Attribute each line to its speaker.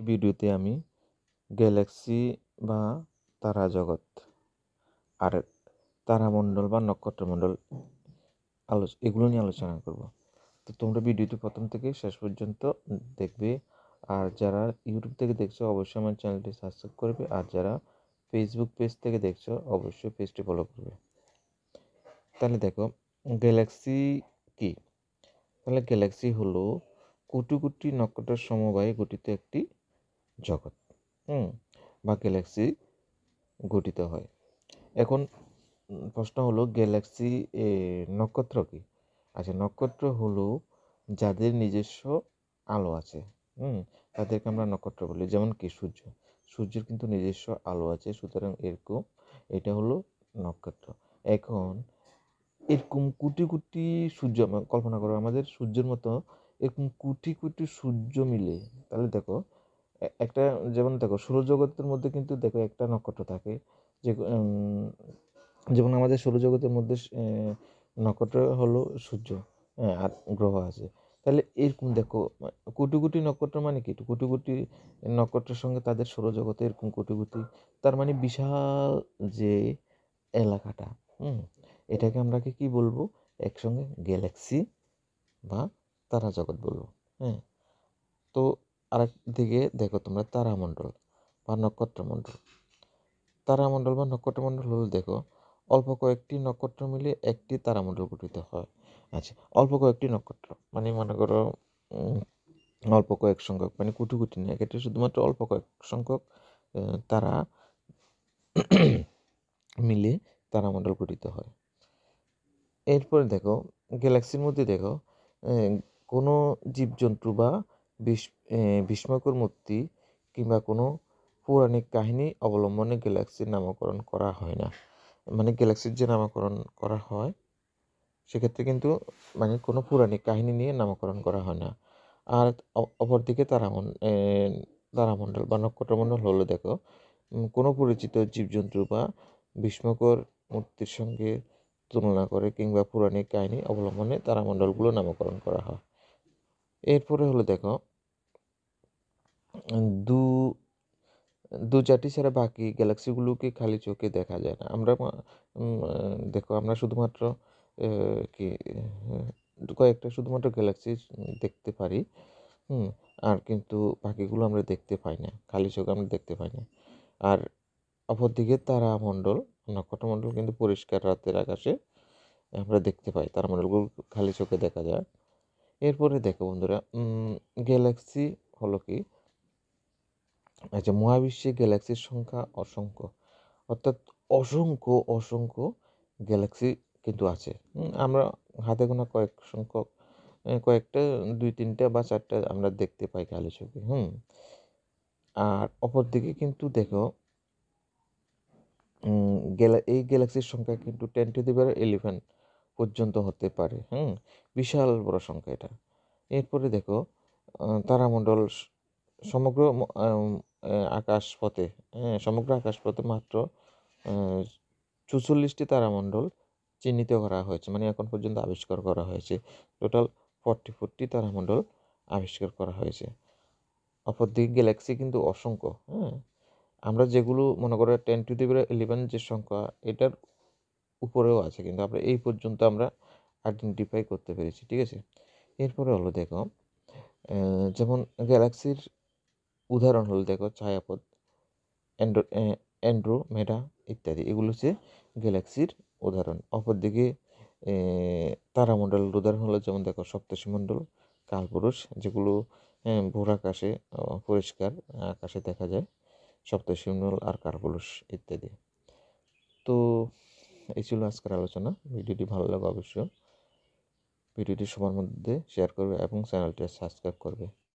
Speaker 1: ভিডিওতে আমি গ্যালাক্সি বা তারা জগৎ আর তারামণ্ডল বা নক্ষত্রমণ্ডল এগুলো নিয়ে আলোচনা করব। তো তোমরা ভিডিওটি প্রথম থেকে শেষ পর্যন্ত দেখবে। আর যারা ইউটিউব থেকে দেখছো অবশ্যই আমার চ্যানেলটি সাবস্ক্রাইব করবে, আর যারা ফেসবুক পেজ থেকে দেখছো অবশ্যই পেজটি ফলো করবে। তাহলে দেখো গ্যালাক্সি কি? তাহলে গ্যালাক্সি হলো কোটি কোটি নক্ষত্রের সমবায়ে গঠিত একটি জগৎ বা গ্যালাক্সি গঠিত হয়। এখন প্রশ্ন হলো গ্যালাক্সি নক্ষত্র কি? আচ্ছা, নক্ষত্র হলো যাদের নিজস্ব আলো আছে, তাদেরকে আমরা নক্ষত্র বলি। যেমন কি সূর্যের কিন্তু নিজস্ব আলো আছে, সুতরাং এরকম এটা হলো নক্ষত্র। এখন এরকম কোটি কোটি সূর্য কল্পনা করো, আমাদের সূর্যের মতো এরকম কোটি কোটি সূর্য মিলে, তাহলে দেখো একটা, যেমন দেখো সৌরজগতের মধ্যে কিন্তু দেখো একটা নক্ষত্র থাকে, যে যেমন আমাদের সৌরজগতের মধ্যে নক্ষত্র হলো সূর্য, আর গ্রহ আছে। তাহলে এরকম দেখো কোটি কোটি নক্ষত্র মানে কি, কোটি কোটি নক্ষত্রের সঙ্গে তাদের সৌরজগতে এরকম কোটি কোটি, তার মানে বিশাল যে এলাকাটা, এটাকে আমরা কি বলবো একসঙ্গে গ্যালাক্সি বা তারা জগৎ বলবো। তো আরেক দিকে দেখো তোমরা তারামণ্ডল বা নক্ষত্রমণ্ডল। তারামণ্ডল বা নক্ষত্রমণ্ডল হলো দেখো অল্প কয়েকটি নক্ষত্র মিলে একটি তারামণ্ডল গঠিত হয়। আচ্ছা, অল্প কয়েকটি নক্ষত্র মানে মনে করো অল্প কয়েক সংখ্যক, মানে কোটি কোটি নয়, এটা শুধুমাত্র অল্প কয়েক সংখ্যক তারা মিলে তারামণ্ডল গঠিত হয়। এরপরে দেখো গ্যালাক্সির মধ্যে দেখো কোনো জীবজন্তু বা বিস্ময়কর মূর্তি কিংবা কোনো পৌরাণিক কাহিনী অবলম্বনে গ্যালাক্সির নামকরণ করা হয় না। মানে গ্যালাক্সির যে নামকরণ করা হয় সেক্ষেত্রে কিন্তু মানে কোনো পৌরাণিক কাহিনী নিয়ে নামকরণ করা হয় না। আর অপরদিকে তারামণ্ডল বা নক্ষত্রমণ্ডল হলো দেখো কোনো পরিচিত জীবজন্তু বা বিস্ময়কর মূর্তির সঙ্গে তুলনা করে কিংবা পৌরাণিক কাহিনী অবলম্বনে তারামণ্ডলগুলো নামকরণ করা হয়। এরপরে হলো দেখো দু দু চারটি ছাড়া বাকি গ্যালাক্সিগুলোকে খালি চোখে দেখা যায় না। আমরা দেখো আমরা শুধুমাত্র কি কয়েকটা শুধুমাত্র গ্যালাক্সি দেখতে পারি, আর কিন্তু বাকিগুলো আমরা দেখতে পাই না, খালি চোখে আমরা দেখতে পাই না। আর অপরদিকে তারামণ্ডল নক্ষত্রমণ্ডল কিন্তু পরিষ্কার রাতের আকাশে আমরা দেখতে পাই, তারামণ্ডলগুলো খালি চোখে দেখা যায়। এরপরে দেখো বন্ধুরা গ্যালাক্সি হলো কি, আচ্ছা মহাবিশ্বে গ্যালাক্সির সংখ্যা অসংখ্য, অর্থাৎ অসংখ্য অসংখ্য গ্যালাক্সি কিন্তু আছে। আমরা হাতে গোনা কয়েক সংখ্যক কয়েকটা 2-3টা বা 4টা আমরা দেখতে পাই খালি চোখে। আর অপরদিকে কিন্তু দেখো এই গ্যালাক্সির সংখ্যা কিন্তু 10^11 পর্যন্ত হতে পারে। বিশাল বড় সংখ্যা এটা। এরপরে দেখো তারামণ্ডল সমগ্র আকাশপথে, সমগ্র আকাশপথে মাত্র 44টি তারামণ্ডল চিহ্নিত করা হয়েছে, মানে এখন পর্যন্ত আবিষ্কার করা হয়েছে। টোটাল 44টি তারামণ্ডল আবিষ্কার করা হয়েছে। অপরদিকে গ্যালাক্সি কিন্তু অসংখ্য। আমরা যেগুলো মনে করো 10^11 যে সংখ্যা, এটার উপরেও আছে, কিন্তু আমরা এই পর্যন্ত আমরা আইডেন্টিফাই করতে পেরেছি। ঠিক আছে, এরপরে হলো দেখো যেমন গ্যালাক্সির উদাহরণ হলো দেখো ছায়াপথ, অ্যান্ড্রোমেডা ইত্যাদি, এগুলো হচ্ছে গ্যালাক্সির উদাহরণ। অপরদিকে তারামণ্ডলের উদাহরণ হলো যেমন দেখো সপ্তর্ষিমণ্ডল, কালপুরুষ, যেগুলো ভোর আকাশে পরিষ্কার আকাশে দেখা যায়, সপ্তর্ষিমণ্ডল আর কালপুরুষ ইত্যাদি। তো এই ছিল আজকের আলোচনা। ভিডিওটি ভালো লাগে অবশ্যই ভিডিওটি সবার মধ্যে শেয়ার করবে এবং চ্যানেলটি সাবস্ক্রাইব করবে।